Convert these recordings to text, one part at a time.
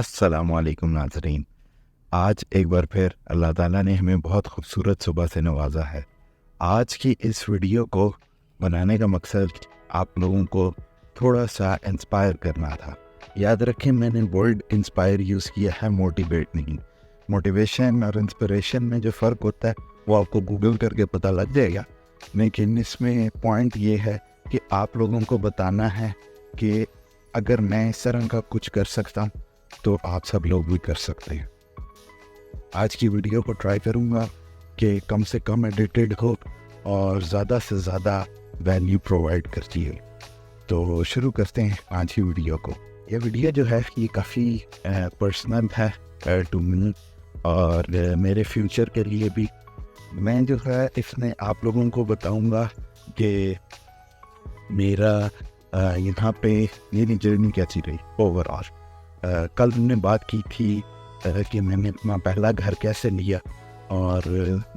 अस्सलामुअलैकुम नाज़रीन। आज एक बार फिर अल्लाह ताला ने हमें बहुत खूबसूरत सुबह से नवाजा है। आज की इस वीडियो को बनाने का मकसद आप लोगों को थोड़ा सा इंस्पायर करना था। याद रखें, मैंने वर्ड इंस्पायर यूज़ किया है, मोटिवेट नहीं। मोटिवेशन और इंस्पिरेशन में जो फ़र्क होता है वो आपको गूगल करके पता लग जाएगा, लेकिन इसमें पॉइंट ये है कि आप लोगों को बताना है कि अगर मैं इस तरह का कुछ कर सकता हूँ तो आप सब लोग भी कर सकते हैं। आज की वीडियो को ट्राई करूँगा कि कम से कम एडिटेड हो और ज़्यादा से ज़्यादा वैल्यू प्रोवाइड करती है। तो शुरू करते हैं आज की वीडियो को। ये वीडियो जो है ये काफ़ी पर्सनल है टू मी और मेरे फ्यूचर के लिए भी। मैं जो है इसमें आप लोगों को बताऊँगा कि मेरा यहाँ पे मेरी जर्नी कैसी रही ओवरऑल। कल हमने बात की थी कि मैंने अपना पहला घर कैसे लिया, और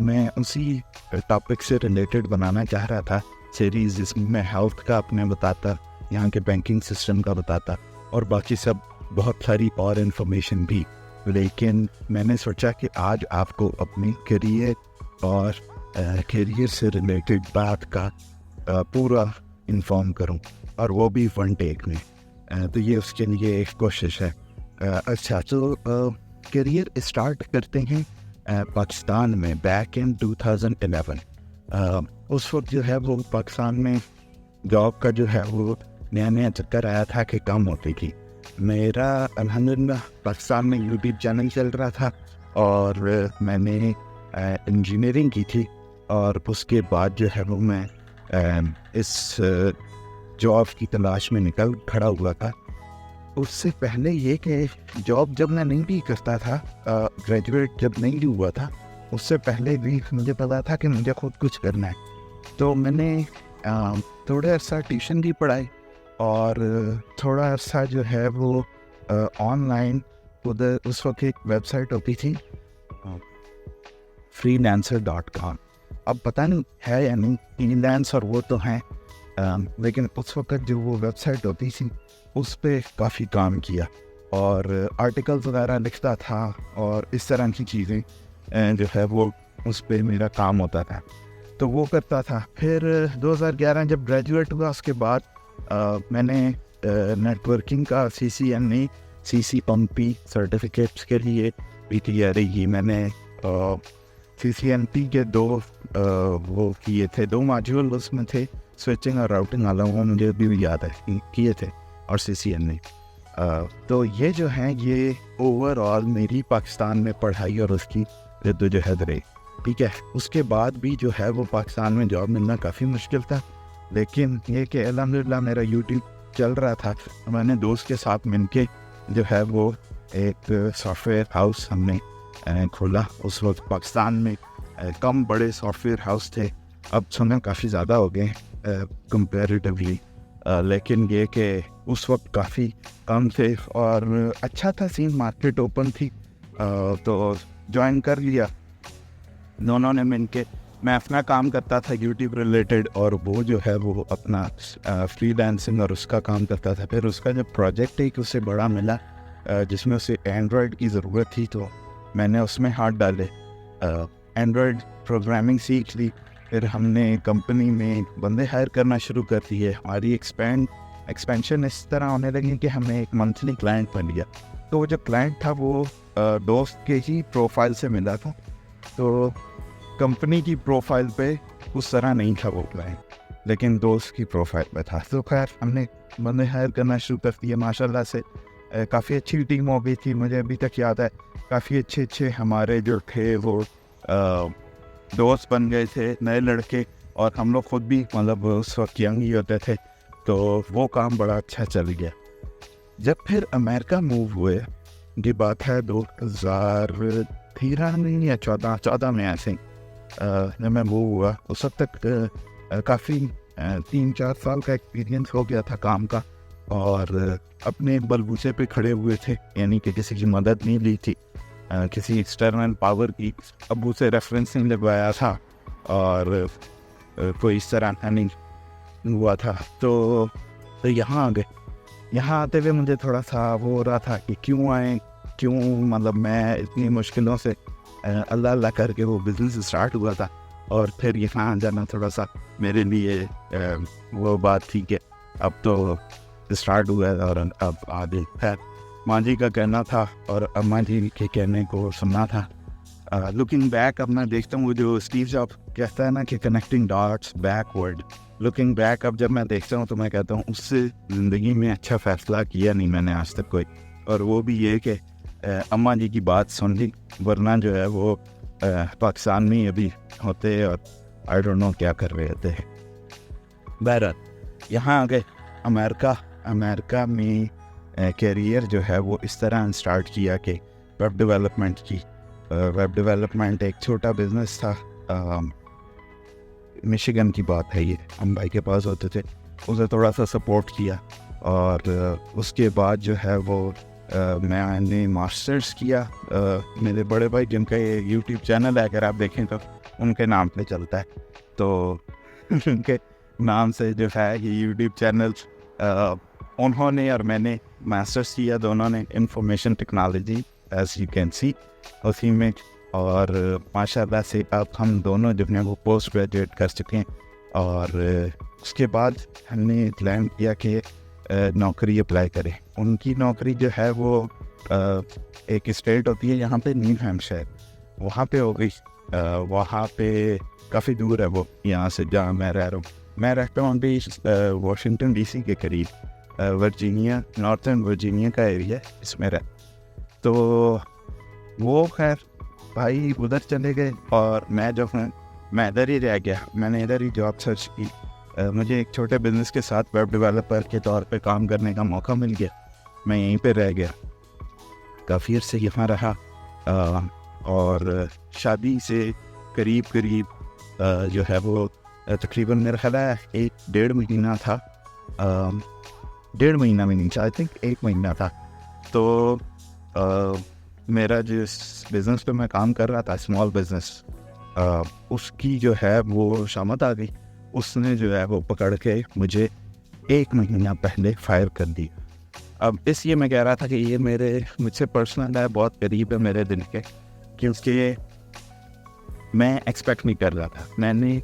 मैं उसी टॉपिक से रिलेटेड बनाना चाह रहा था सीरीज़, जिसमें मैं हेल्थ का अपने बताता, यहाँ के बैंकिंग सिस्टम का बताता और बाकी सब बहुत सारी और इन्फॉर्मेशन भी। लेकिन मैंने सोचा कि आज आपको अपने करियर और करियर से रिलेटेड बात का पूरा इन्फॉर्म करूं, और वो भी वन टेक में। तो ये उसके लिए एक कोशिश है। अच्छा, तो करियर स्टार्ट करते हैं पाकिस्तान में बैक इन 2011। उस वक्त जो है वो पाकिस्तान में जॉब का जो है वो नया नया चक्कर आया था कि कम होती थी। मेरा अल्हम्दुलिल्लाह पाकिस्तान में यूट्यूब चैनल चल रहा था और मैंने इंजीनियरिंग की थी, और उसके बाद जो है वो मैं इस जॉब की तलाश में निकल खड़ा हुआ था। उससे पहले ये कि जॉब जब मैं नहीं भी करता था, ग्रेजुएट जब नहीं हुआ था, उससे पहले भी मुझे पता था कि मुझे खुद कुछ करना है। तो मैंने थोड़ा अर्सा ट्यूशन भी पढ़ाई और थोड़ा अर्सा जो है वो ऑनलाइन, उधर उस वक्त एक वेबसाइट होती थी freelancer.com। अब पता नहीं है या नहीं, फ्रीलांस और वो तो हैं, लेकिन उस वक्त जो वो वेबसाइट होती थी उस पर काफ़ी काम किया और आर्टिकल्स वगैरह लिखता था और इस तरह की चीज़ें जो है वो उस पर मेरा काम होता था, तो वो करता था। फिर 2011 जब ग्रेजुएट हुआ उसके बाद मैंने नेटवर्किंग का CCNP सर्टिफिकेट्स के लिए भी तैयारी की। मैंने CCNP के वो किए थे, 2 मॉड्यूल उसमें थे, स्विचिंग और राउटिंग वाला, वो मुझे भी याद है किए थे, और CCNA। तो ये जो है ये ओवरऑल मेरी पाकिस्तान में पढ़ाई और उसकी जद्दोजहद रही। ठीक है, उसके बाद भी जो है वो पाकिस्तान में जॉब मिलना काफ़ी मुश्किल था, लेकिन ये कि अल्हम्दुलिल्लाह मेरा यूट्यूब चल रहा था। मैंने दोस्त के साथ मिलके जो है वो एक सॉफ्टवेयर हाउस हमने खोला। उस वक्त पाकिस्तान में कम बड़े सॉफ्टवेयर हाउस थे, अब सुना काफ़ी ज़्यादा हो गए कंपैरेटिवली, लेकिन ये कि उस वक्त काफ़ी कम थे और अच्छा था सीन, मार्केट ओपन थी, तो ज्वाइन कर लिया दोनों ने मिलके। मैं अपना काम करता था यूट्यूब रिलेटेड और वो जो है वो अपना फ्रीलांसिंग और उसका काम करता था। फिर उसका जब प्रोजेक्ट एक उसे बड़ा मिला जिसमें उसे एंड्रॉयड की ज़रूरत थी, तो मैंने उसमें हाथ डाले, एंड्रॉयड प्रोग्रामिंग सीख ली। फिर हमने कंपनी में बंदे हायर करना शुरू कर दिए। हमारी एक्सपेंशन इस तरह होने लगी कि हमें एक मंथली क्लाइंट बन गया। तो वो जो क्लाइंट था वो दोस्त के ही प्रोफाइल से मिला था, तो कंपनी की प्रोफाइल पे उस तरह नहीं था वो क्लाइंट, लेकिन दोस्त की प्रोफाइल पे था। तो खैर हमने बंदे हायर करना शुरू कर दिए। माशाल्लाह से काफ़ी अच्छी टीम हो गई थी। मुझे अभी तक याद है काफ़ी अच्छे हमारे जो थे वो दोस्त बन गए थे, नए लड़के, और हम लोग खुद भी मतलब उस वक्त यंग ही होते थे, तो वो काम बड़ा अच्छा चल गया। जब फिर अमेरिका मूव हुए, ये बात है 2013 में या 14 में ऐसे जब मैं मूव हुआ, उस वक्त तक काफ़ी 3-4 साल का एक्सपीरियंस हो गया था काम का, और अपने बलबूते पे खड़े हुए थे, यानी कि किसी की मदद नहीं ली थी, किसी एक्सटर्नल पावर की अबू से रेफरेंस नहीं लगवाया था, और कोई इस तरह का नहीं हुआ था। तो यहाँ आ गए। यहाँ आते हुए मुझे थोड़ा सा वो हो रहा था कि क्यों आए, क्यों मतलब मैं इतनी मुश्किलों से अल्लाह अल्लाह करके वो बिज़नेस स्टार्ट हुआ था, और फिर यहाँ आ जाना थोड़ा सा मेरे लिए वो बात थी कि अब तो स्टार्ट हुआ है और अब आगे। खैर, माँ जी का कहना था और अम्मा जी के कहने को सुनना था। लुकिंग बैक अब मैं देखता हूँ, वो जो स्टीव जॉब कहता है ना कि connecting dots backward, looking back अब जब मैं देखता हूँ तो मैं कहता हूँ उससे ज़िंदगी में अच्छा फ़ैसला किया नहीं मैंने आज तक कोई। और वो भी ये कि अम्मा जी की बात सुन ली, वरना जो है वो पाकिस्तान में अभी होते और आई डोंट नो क्या कर रहे थे। बहरहाल यहाँ आ गए अमेरिका में कैरियर जो है वो इस तरह स्टार्ट किया कि वेब डेवलपमेंट की। वेब डेवलपमेंट एक छोटा बिज़नेस था, मिशिगन की बात है ये, हम भाई के पास होते थे, उसे थोड़ा सा सपोर्ट किया। और उसके बाद जो है वो मैंने मास्टर्स किया। मेरे बड़े भाई जिनका ये यूट्यूब चैनल है, अगर आप देखें तो उनके नाम पे चलता है, तो उनके नाम से जो है ये यूट्यूब चैनल उन्होंने और मैंने मास्टर्स किया, दोनों ने information technology as you can see उसी में। और माशाल्लाह से अब हम दोनों जो हैं वो पोस्ट ग्रेजुएट कर चुके हैं। और उसके बाद हमने प्लान किया कि नौकरी अप्लाई करें। उनकी नौकरी जो है वो एक स्टेट होती है यहाँ पे, न्यू हैम्पशायर, वहाँ पे हो गई। वहाँ पे काफ़ी दूर है वो यहाँ से जहाँ मैं रह रहा हूँ। मैं रहता हूँ अभी वाशिंगटन डीसी के करीब, वर्जीनिया, नॉर्थर्न वर्जीनिया का एरिया इसमें रह। तो वो खैर भाई उधर चले गए और मैं जो है मैं इधर ही रह गया। मैंने इधर ही जॉब सर्च की। मुझे एक छोटे बिज़नेस के साथ वेब डेवलपर के तौर पे काम करने का मौका मिल गया। मैं यहीं पे रह गया, काफ़ी अर्से यहाँ रहा। और शादी से करीब जो है वो तकरीबन मेरा ख्याल है 1-1.5 महीना था, 1.5 महीना में नहीं, आई थिंक 1 महीना था। तो मेरा जिस बिज़नेस पे मैं काम कर रहा था, स्मॉल बिज़नेस, उसकी जो है वो शामत आ गई। उसने जो है वो पकड़ के मुझे 1 महीना पहले फायर कर दी। अब इसलिए मैं कह रहा था कि ये मुझसे पर्सनल है, बहुत करीब है मेरे दिल के, क्योंकि मैं एक्सपेक्ट नहीं कर रहा था। मैंने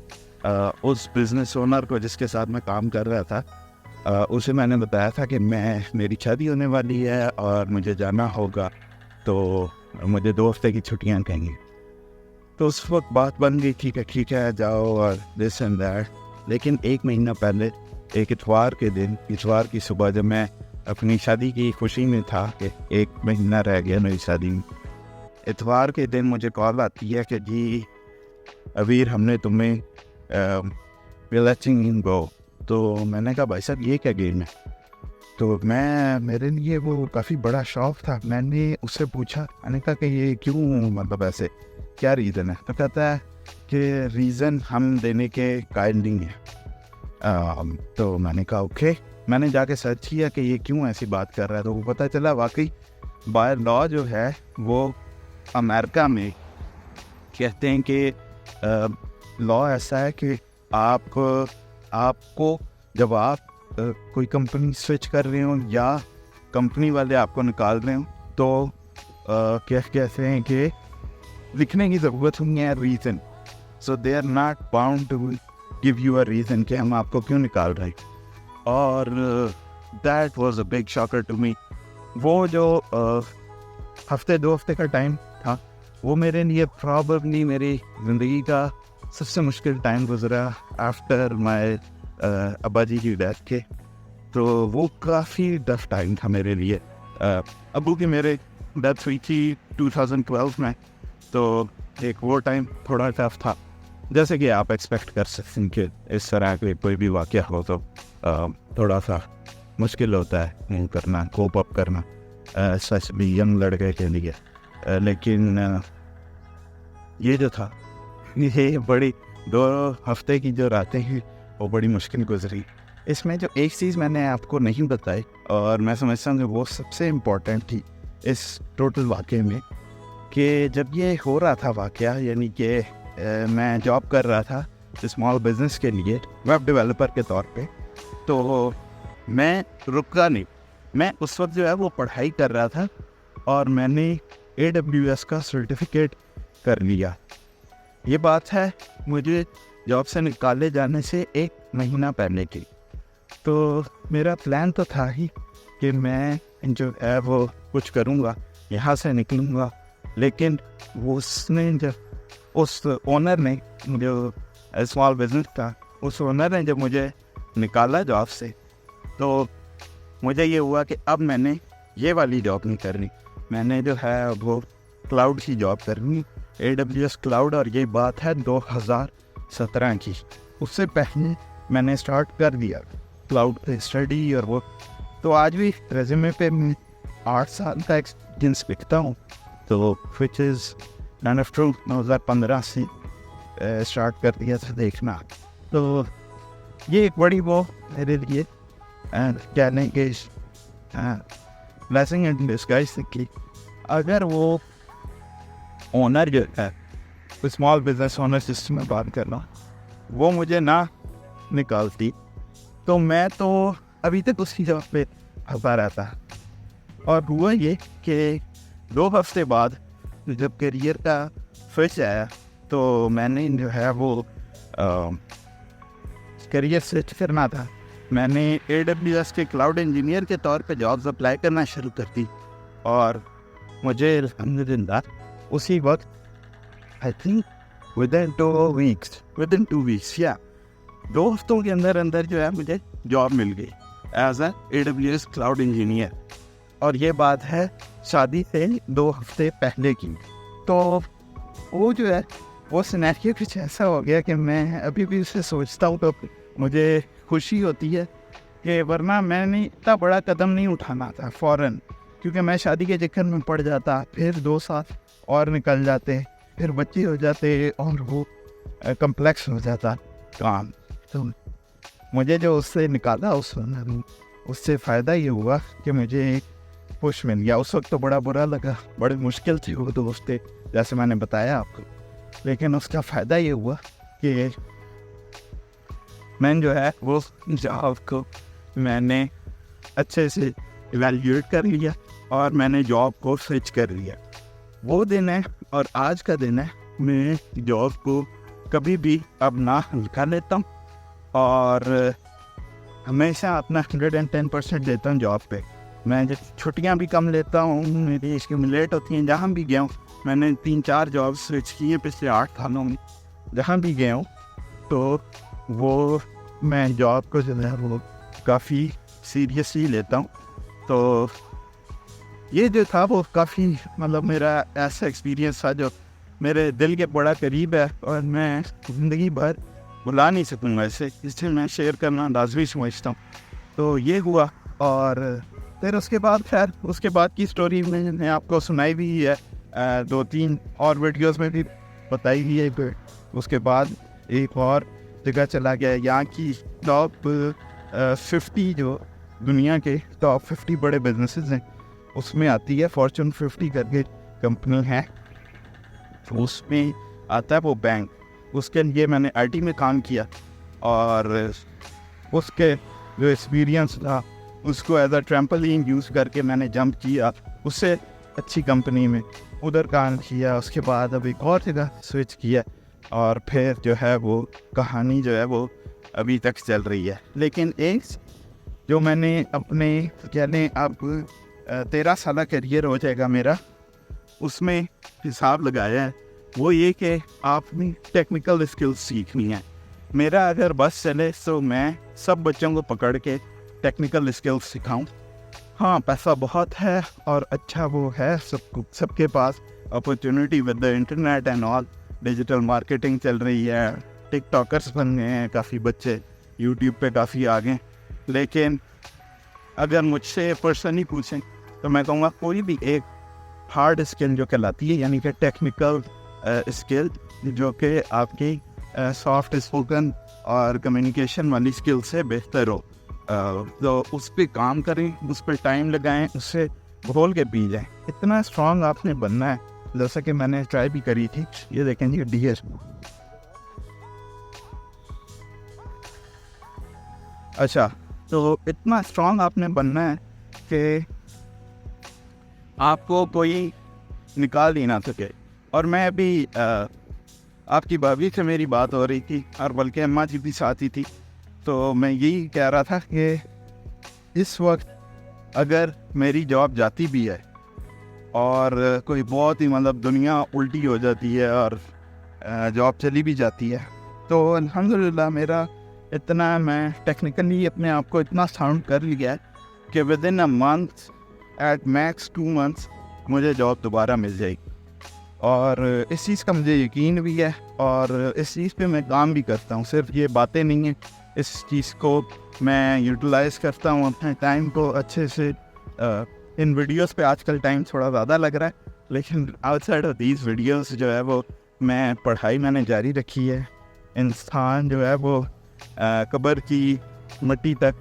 उस बिज़नेस ओनर को जिसके साथ मैं काम कर रहा था, उसे मैंने बताया था कि मेरी शादी होने वाली है और मुझे जाना होगा, तो मुझे 2 हफ्ते की छुट्टियां कहेंगी। तो उस वक्त बात बन गई, ठीक है जाओ और दिस एंड दैट। लेकिन 1 महीना पहले एक इतवार की सुबह, जब मैं अपनी शादी की खुशी में था कि 1 महीना रह गया मेरी शादी में, इतवार के दिन मुझे कॉल आती है कि जी अबीर, हमने तुम्हें लेटिंग इन गो। तो मैंने कहा भाई साहब ये क्या गेम है? तो मेरे लिए वो काफ़ी बड़ा शौक था। मैंने उससे पूछा, मैंने कहा कि ये क्यों, मतलब ऐसे क्या रीज़न है? तो कहता है कि रीज़न हम देने के कायल नहीं है। तो मैंने कहा ओके। मैंने जाके सर्च किया कि ये क्यों ऐसी बात कर रहा है, तो वो पता चला वाकई बाय लॉ जो है वो अमेरिका में कहते हैं कि लॉ ऐसा है कि आपको जब आप कोई कंपनी स्विच कर रहे हो या कंपनी वाले आपको निकाल रहे हो, तो क्या कहते हैं कि लिखने की ज़रूरत नहीं है reason. So they are not bound to give you a reason कि हम आपको क्यों निकाल रहे हैं। और that was a big shocker to me. वो जो 2 हफ्ते का टाइम था, वो मेरे लिए प्रॉबेबली मेरी ज़िंदगी का सबसे मुश्किल टाइम गुजरा आफ्टर माय अब्बा जी की डेथ के। तो वो काफ़ी टफ टाइम था मेरे लिए। अबू की मेरे डेथ हुई थी 2012 में, तो एक वो टाइम थोड़ा टफ था। जैसे कि आप एक्सपेक्ट कर सकते हैं कि इस तरह के कोई भी वाक़या हो तो थोड़ा सा मुश्किल होता है मूव करना, कोप अप करना, स्पेशली यंग लड़के के लिए। लेकिन ये जो था, ये बड़ी 2 हफ्ते की जो रातें हैं वो बड़ी मुश्किल गुजरी। इसमें जो एक चीज़ मैंने आपको नहीं बताई और मैं समझता हूँ कि वो सबसे इम्पोर्टेंट थी इस टोटल वाक़े में, कि जब ये हो रहा था वाक़या, यानी कि मैं जॉब कर रहा था स्मॉल बिज़नेस के लिए वेब डेवलपर के तौर पे, तो मैं रुका नहीं। मैं उस वक्त जो है वो पढ़ाई कर रहा था और मैंने AWS का सर्टिफिकेट कर लिया। ये बात है मुझे जॉब से निकाले जाने से 1 महीना पहले की। तो मेरा प्लान तो था ही कि मैं जो है वो कुछ करूँगा, यहाँ से निकलूँगा, लेकिन वो उसने जब उस ओनर ने जो स्मॉल बिजनेस था, उस ओनर ने जब मुझे निकाला जॉब से, तो मुझे ये हुआ कि अब मैंने ये वाली जॉब नहीं करनी, मैंने जो है वो क्लाउड की जॉब करनी, AWS क्लाउड। और ये बात है 2017 की। उससे पहले मैंने स्टार्ट कर दिया क्लाउड पे स्टडी और वो। तो आज भी रेज्यूमे पे मैं 8 साल का एक्सपीरियंस लिखता हूँ, तो which is none of true 2015 से स्टार्ट कर दिया था देखना। तो ये एक बड़ी वो मेरे लिए कहने के ब्लेसिंग एंड डिस्गाइज कि अगर वो ओनर जो है, स्मॉल बिजनेस ओनर जिससे मैं बात कर रहा हूँ, वो मुझे ना निकालती तो मैं तो अभी तक उसकी जॉब पे फंसा रहता। और हुआ ये कि 2 हफ्ते बाद जब करियर का स्विच आया, तो मैंने जो है वो करियर स्विच करना था। मैंने AWS के क्लाउड इंजीनियर के तौर पे जॉब्स अप्लाई करना शुरू कर दी। और मुझे अल्हम्दुलिल्लाह उसी वक्त आई थिंक विदिन 2 वीक्स या 2 हफ्तों के अंदर जो है मुझे जॉब मिल गई as a AWS cloud engineer. और ये बात है शादी से 2 हफ्ते पहले की। तो वो जो है वो सिनेरियो कुछ ऐसा हो गया कि मैं अभी भी उसे सोचता हूँ तो मुझे खुशी होती है कि वरना मैंने इतना बड़ा कदम नहीं उठाना था फ़ौरन, क्योंकि मैं शादी के चक्कर में पड़ जाता, फिर 2 साल और निकल जाते, फिर बच्चे हो जाते और वो कम्प्लेक्स हो जाता काम। तो मुझे जो उससे निकाला उससे फ़ायदा ये हुआ कि मुझे पुश मिल गया। उस वक्त तो बड़ा बुरा लगा, बड़े मुश्किल थे वो दोस्त, जैसे मैंने बताया आपको, लेकिन उसका फ़ायदा ये हुआ कि मैंने जो है वो जॉब को मैंने अच्छे से इवैल्यूएट कर लिया और मैंने जॉब को स्विच कर लिया। वो दिन है और आज का दिन है, मैं जॉब को कभी भी अब ना हल्का लेता हूँ और हमेशा अपना 110% देता हूँ जॉब पे। मैं जब छुट्टियाँ भी कम लेता हूँ, मेरी एक्यूमुलेट होती हैं। जहाँ भी गया हूँ, मैंने 3-4 जॉब स्विच की हैं पिछले 8 सालों में। जहाँ भी गया हूँ तो वो मैं जॉब को जो है वो काफ़ी सीरियसली लेता हूँ। तो ये जो था वो काफ़ी मतलब मेरा ऐसा एक्सपीरियंस था जो मेरे दिल के बड़ा करीब है और मैं ज़िंदगी भर भुला नहीं सकूँगा इसे, इससे मैं शेयर करना लाजमी समझता हूँ। तो ये हुआ और फिर उसके बाद खैर उसके बाद की स्टोरी मैंने आपको सुनाई भी है, 2-3 और वीडियोस में भी बताई ही है। फिर उसके बाद एक और जगह चला गया, यहाँ की टॉप 50 जो दुनिया के टॉप 50 बड़े बिजनेसेस हैं उसमें आती है, फॉर्चून 50 करके कंपनी है, उसमें आता है वो बैंक। उसके लिए मैंने IT में काम किया और उसके जो एक्सपीरियंस था उसको एज अ ट्रैम्पोलिन यूज़ करके मैंने जंप किया उससे अच्छी कंपनी में, उधर काम किया। उसके बाद अब एक और जगह स्विच किया और फिर जो है वो कहानी जो है वो अभी तक चल रही है। लेकिन एक जो मैंने अपने कहने अब 13 साल करियर हो जाएगा मेरा, उसमें हिसाब लगाया है वो ये कि आपने टेक्निकल स्किल्स सीखनी है। मेरा अगर बस चले तो मैं सब बच्चों को पकड़ के टेक्निकल स्किल्स सिखाऊं। हाँ, पैसा बहुत है और अच्छा वो है सबके पास opportunity with the internet and all, digital marketing चल रही है, टिकटॉकर्स बन गए हैं काफ़ी बच्चे, यूट्यूब पे काफ़ी आ गए। लेकिन अगर मुझसे पर्सनली पूछें तो मैं कहूँगा कोई भी एक हार्ड स्किल जो कहलाती है, यानी कि टेक्निकल स्किल जो कि आपकी सॉफ्ट स्पोकन और कम्युनिकेशन वाली स्किल से बेहतर हो, तो उस पर काम करें, उस पर टाइम लगाएं, उससे घोल के पी जाएं। इतना स्ट्रांग आपने बनना है, जैसा कि मैंने ट्राई भी करी थी। ये देखें जी DS। अच्छा, तो इतना स्ट्रांग आपने बनना है कि आपको कोई निकाल ही ना सके। और मैं अभी आपकी भाभी से मेरी बात हो रही थी और बल्कि अम्मा जी भी साथ ही थी, तो मैं यही कह रहा था कि इस वक्त अगर मेरी जॉब जाती भी है और कोई बहुत ही मतलब दुनिया उल्टी हो जाती है और जॉब चली भी जाती है, तो अल्हम्दुलिल्लाह मेरा इतना, मैं टेक्निकली अपने आप को इतना साउंड कर लिया है कि with in a month at max 2 months मुझे जॉब दोबारा मिल जाएगी। और इस चीज़ का मुझे यकीन भी है और इस चीज़ पे मैं काम भी करता हूँ। सिर्फ ये बातें नहीं हैं, इस चीज़ को मैं यूटिलाइज़ करता हूँ अपने टाइम को अच्छे से। इन वीडियोस पे आजकल टाइम थोड़ा ज़्यादा लग रहा है, लेकिन आउटसाइड ऑफ दीज वीडियोस जो है वो मैं पढ़ाई मैंने जारी रखी है। इंसान जो है वो कब्र की मिट्टी तक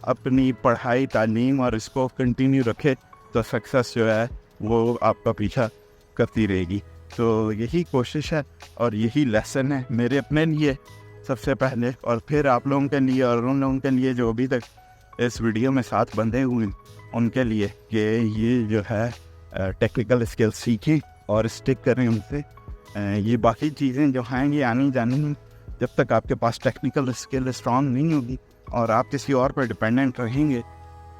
अपनी पढ़ाई तालीम और इसको कंटिन्यू रखे तो सक्सेस जो है वो आपका पीछा करती रहेगी। तो यही कोशिश है और यही लेसन है मेरे अपने लिए सबसे पहले, और फिर आप लोगों के लिए और उन लोगों के लिए जो अभी तक इस वीडियो में साथ बंधे हुए हैं उनके लिए, कि ये जो है टेक्निकल स्किल्स सीखें और स्टिक करें उनसे। ये बाकी चीज़ें जो हैं ये आनी जानी हैं। जब तक आपके पास टेक्निकल स्किल स्ट्रांग नहीं होगी और आप किसी और पर डिपेंडेंट रहेंगे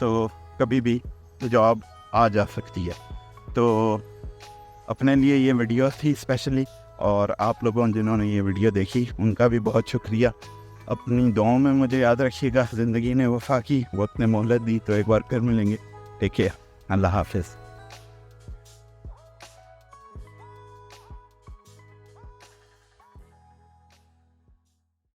तो कभी भी जॉब आ जा सकती है। तो अपने लिए ये वीडियो थी स्पेशली, और आप लोगों जिन्होंने ये वीडियो देखी उनका भी बहुत शुक्रिया। अपनी दुआओं में मुझे याद रखिएगा। ज़िंदगी ने वफ़ा की, वक्त ने मोहलत दी, तो एक बार फिर मिलेंगे। टेक केयर, अल्लाह हाफिज़।